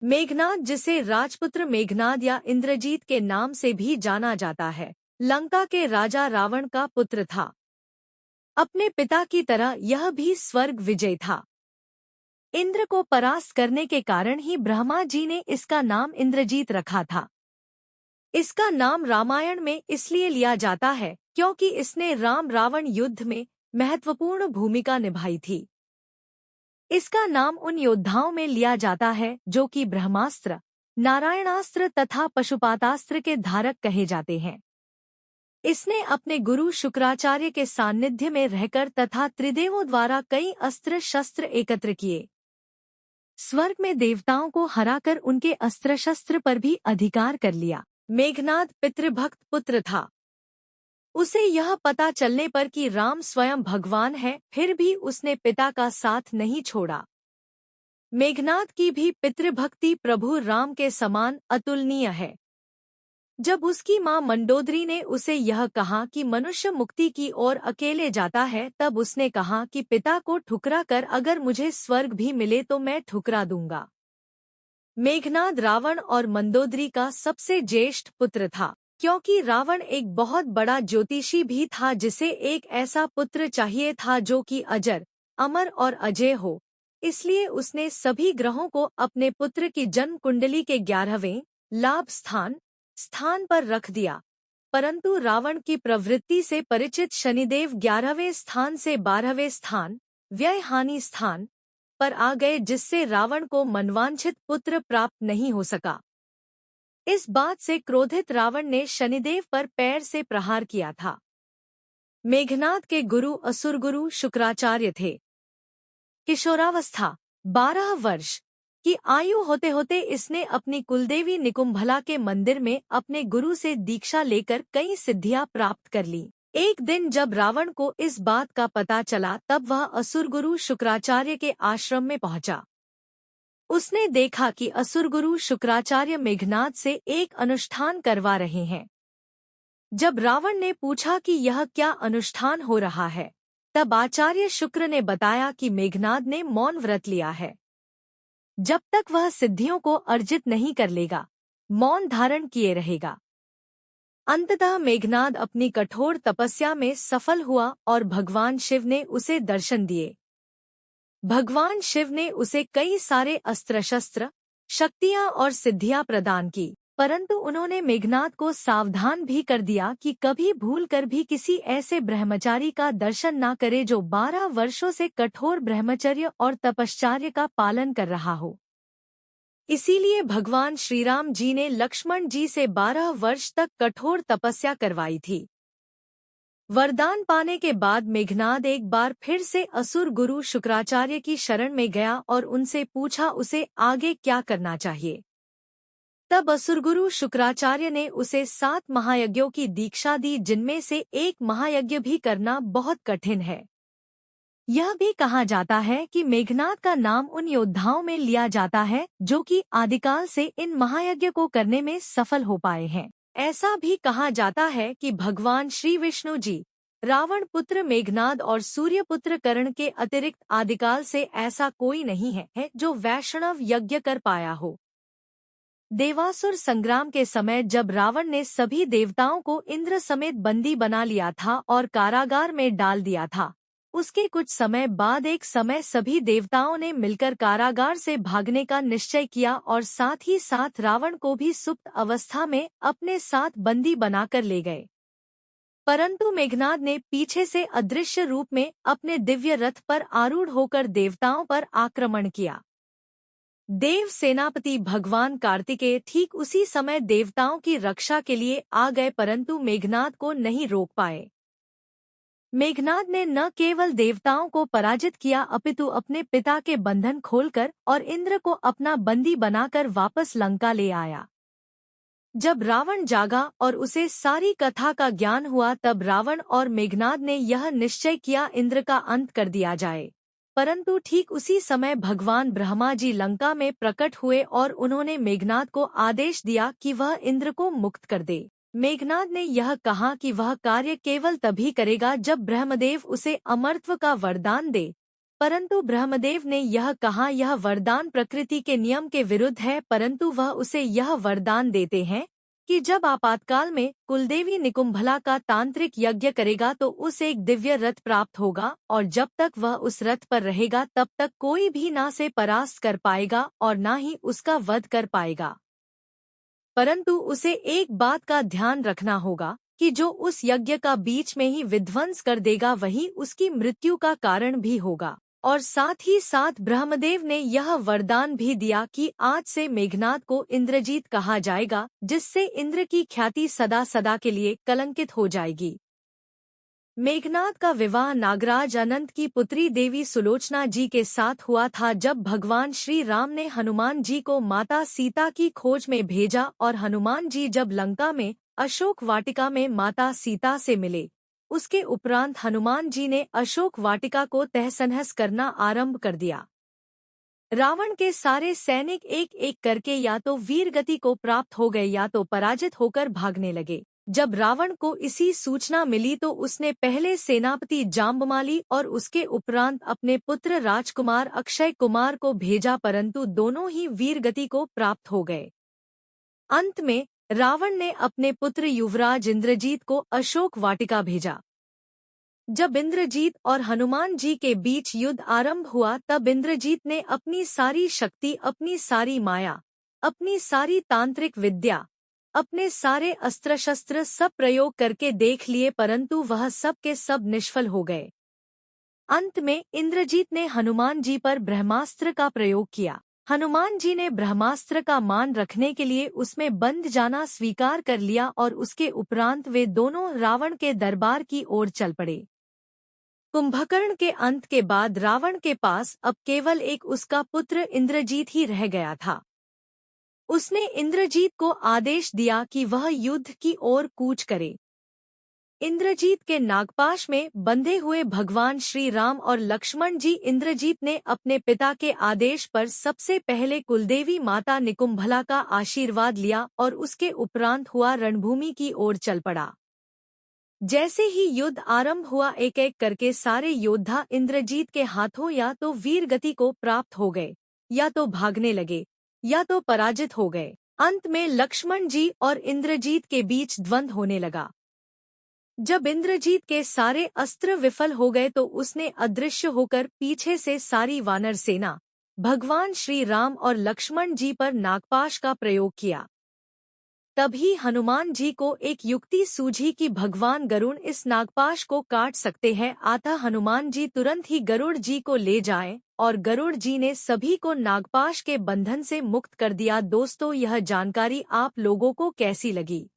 मेघनाद, जिसे राजपुत्र मेघनाद या इंद्रजीत के नाम से भी जाना जाता है, लंका के राजा रावण का पुत्र था। अपने पिता की तरह यह भी स्वर्ग विजय था। इंद्र को परास्त करने के कारण ही ब्रह्मा जी ने इसका नाम इंद्रजीत रखा था। इसका नाम रामायण में इसलिए लिया जाता है क्योंकि इसने राम रावण युद्ध में महत्वपूर्ण भूमिका निभाई थी। इसका नाम उन योद्धाओं में लिया जाता है जो कि ब्रह्मास्त्र, नारायणास्त्र तथा पशुपातास्त्र के धारक कहे जाते हैं। इसने अपने गुरु शुक्राचार्य के सानिध्य में रहकर तथा त्रिदेवों द्वारा कई अस्त्र शस्त्र एकत्र किए। स्वर्ग में देवताओं को हराकर उनके अस्त्र शस्त्र पर भी अधिकार कर लिया। मेघनाद पितृभक्त पुत्र था। उसे यह पता चलने पर कि राम स्वयं भगवान है, फिर भी उसने पिता का साथ नहीं छोड़ा। मेघनाद की भी पितृभक्ति प्रभु राम के समान अतुलनीय है। जब उसकी मां मंडोदरी ने उसे यह कहा कि मनुष्य मुक्ति की ओर अकेले जाता है, तब उसने कहा कि पिता को ठुकरा कर अगर मुझे स्वर्ग भी मिले तो मैं ठुकरा दूंगा। मेघनाद रावण और मंदोदरी का सबसे ज्येष्ठ पुत्र था। क्योंकि रावण एक बहुत बड़ा ज्योतिषी भी था, जिसे एक ऐसा पुत्र चाहिए था जो कि अजर, अमर और अजय हो, इसलिए उसने सभी ग्रहों को अपने पुत्र की जन्म कुंडली के 11वें लाभ स्थान पर रख दिया। परंतु रावण की प्रवृत्ति से परिचित शनिदेव 11वें स्थान से 12वें स्थान, व्यय हानि स्थान पर आ गए, जिससे रावण को मनवांछित पुत्र प्राप्त नहीं हो सका। इस बात से क्रोधित रावण ने शनिदेव पर पैर से प्रहार किया था। मेघनाद के गुरु असुरगुरु शुक्राचार्य थे। किशोरावस्था 12 वर्ष की आयु होते होते इसने अपनी कुलदेवी निकुंभला के मंदिर में अपने गुरु से दीक्षा लेकर कई सिद्धियां प्राप्त कर ली। एक दिन जब रावण को इस बात का पता चला, तब वह असुरगुरु शुक्राचार्य के आश्रम में पहुंचा। उसने देखा कि असुरगुरु शुक्राचार्य मेघनाद से एक अनुष्ठान करवा रहे हैं। जब रावण ने पूछा कि यह क्या अनुष्ठान हो रहा है, तब आचार्य शुक्र ने बताया कि मेघनाद ने मौन व्रत लिया है। जब तक वह सिद्धियों को अर्जित नहीं कर लेगा, मौन धारण किए रहेगा। अंततः मेघनाद अपनी कठोर तपस्या में सफल हुआ और भगवान शिव ने उसे दर्शन दिए। भगवान शिव ने उसे कई सारे अस्त्र शस्त्र, शक्तियां और सिद्धियां प्रदान की, परंतु उन्होंने मेघनाद को सावधान भी कर दिया कि कभी भूलकर भी किसी ऐसे ब्रह्मचारी का दर्शन न करे जो 12 वर्षों से कठोर ब्रह्मचर्य और तपश्चर्या का पालन कर रहा हो। इसीलिए भगवान श्रीराम जी ने लक्ष्मण जी से 12 वर्ष तक कठोर तपस्या करवाई थी। वरदान पाने के बाद मेघनाद एक बार फिर से असुर गुरु शुक्राचार्य की शरण में गया और उनसे पूछा उसे आगे क्या करना चाहिए। तब असुरगुरु शुक्राचार्य ने उसे 7 महायज्ञों की दीक्षा दी, जिनमें से एक महायज्ञ भी करना बहुत कठिन है। यह भी कहा जाता है कि मेघनाद का नाम उन योद्धाओं में लिया जाता है जो कि आदिकाल से इन महायज्ञ को करने में सफल हो पाए हैं। ऐसा भी कहा जाता है कि भगवान श्री विष्णु जी रावण पुत्र मेघनाद और सूर्य पुत्र कर्ण के अतिरिक्त आदिकाल से ऐसा कोई नहीं है जो वैष्णव यज्ञ कर पाया हो। देवासुर संग्राम के समय जब रावण ने सभी देवताओं को इंद्र समेत बंदी बना लिया था और कारागार में डाल दिया था, उसके कुछ समय बाद एक समय सभी देवताओं ने मिलकर कारागार से भागने का निश्चय किया और साथ ही साथ रावण को भी सुप्त अवस्था में अपने साथ बंदी बनाकर ले गए। परंतु मेघनाद ने पीछे से अदृश्य रूप में अपने दिव्य रथ पर आरूढ़ होकर देवताओं पर आक्रमण किया। देव सेनापति भगवान कार्तिकेय ठीक उसी समय देवताओं की रक्षा के लिए आ गए, परंतु मेघनाद को नहीं रोक पाए। मेघनाद ने न केवल देवताओं को पराजित किया अपितु अपने पिता के बंधन खोलकर और इंद्र को अपना बंदी बनाकर वापस लंका ले आया। जब रावण जागा और उसे सारी कथा का ज्ञान हुआ, तब रावण और मेघनाद ने यह निश्चय किया इंद्र का अंत कर दिया जाए। परंतु ठीक उसी समय भगवान ब्रह्मा जी लंका में प्रकट हुए और उन्होंने मेघनाद को आदेश दिया कि वह इंद्र को मुक्त कर दे। मेघनाद ने यह कहा कि वह कार्य केवल तभी करेगा जब ब्रह्मदेव उसे अमरत्व का वरदान दे। परंतु ब्रह्मदेव ने यह कहा यह वरदान प्रकृति के नियम के विरुद्ध है, परंतु वह उसे यह वरदान देते हैं कि जब आपातकाल में कुलदेवी निकुंभला का तांत्रिक यज्ञ करेगा तो उसे एक दिव्य रथ प्राप्त होगा, और जब तक वह उस रथ पर रहेगा तब तक कोई भी ना से परास्त कर पाएगा और ना ही उसका वध कर पाएगा। परंतु उसे एक बात का ध्यान रखना होगा कि जो उस यज्ञ का बीच में ही विध्वंस कर देगा वही उसकी मृत्यु का कारण भी होगा। और साथ ही साथ ब्रह्मदेव ने यह वरदान भी दिया कि आज से मेघनाद को इंद्रजीत कहा जाएगा, जिससे इंद्र की ख्याति सदा सदा के लिए कलंकित हो जाएगी। मेघनाद का विवाह नागराज अनंत की पुत्री देवी सुलोचना जी के साथ हुआ था। जब भगवान श्री राम ने हनुमान जी को माता सीता की खोज में भेजा और हनुमान जी जब लंका में अशोक वाटिका में माता सीता से मिले, उसके उपरांत हनुमान जी ने अशोक वाटिका को तहस-नहस करना आरंभ कर दिया। रावण के सारे सैनिक एक एक करके या तो वीरगति को प्राप्त हो गए या तो पराजित होकर भागने लगे। जब रावण को इसी सूचना मिली तो उसने पहले सेनापति जाम्बमाली और उसके उपरांत अपने पुत्र राजकुमार अक्षय कुमार को भेजा, परंतु दोनों ही वीरगति को प्राप्त हो गए। अंत में रावण ने अपने पुत्र युवराज इंद्रजीत को अशोक वाटिका भेजा। जब इंद्रजीत और हनुमान जी के बीच युद्ध आरंभ हुआ तब इंद्रजीत ने अपनी सारी शक्ति, अपनी सारी माया, अपनी सारी तांत्रिक विद्या, अपने सारे अस्त्र शस्त्र सब प्रयोग करके देख लिए, परंतु वह सब के सब निष्फल हो गए। अंत में इंद्रजीत ने हनुमान जी पर ब्रह्मास्त्र का प्रयोग किया। हनुमान जी ने ब्रह्मास्त्र का मान रखने के लिए उसमें बंध जाना स्वीकार कर लिया और उसके उपरांत वे दोनों रावण के दरबार की ओर चल पड़े। कुंभकर्ण के अंत के बाद रावण के पास अब केवल एक उसका पुत्र इंद्रजीत ही रह गया था। उसने इंद्रजीत को आदेश दिया कि वह युद्ध की ओर कूच करे। इंद्रजीत के नागपाश में बंधे हुए भगवान श्री राम और लक्ष्मण जी, इंद्रजीत ने अपने पिता के आदेश पर सबसे पहले कुलदेवी माता निकुंभला का आशीर्वाद लिया और उसके उपरांत हुआ रणभूमि की ओर चल पड़ा। जैसे ही युद्ध आरंभ हुआ एक एक करके सारे योद्धा इंद्रजीत के हाथों या तो वीरगति को प्राप्त हो गए, या तो भागने लगे, या तो पराजित हो गए। अंत में लक्ष्मण जी और इंद्रजीत के बीच द्वंद्व होने लगा। जब इंद्रजीत के सारे अस्त्र विफल हो गए तो उसने अदृश्य होकर पीछे से सारी वानर सेना भगवान श्री राम और लक्ष्मण जी पर नागपाश का प्रयोग किया। तभी हनुमान जी को एक युक्ति सूझी कि भगवान गरुड़ इस नागपाश को काट सकते हैं। अतः हनुमान जी तुरंत ही गरुड़ जी को ले जाएं और गरुड़ जी ने सभी को नागपाश के बंधन से मुक्त कर दिया। दोस्तों, यह जानकारी आप लोगों को कैसी लगी?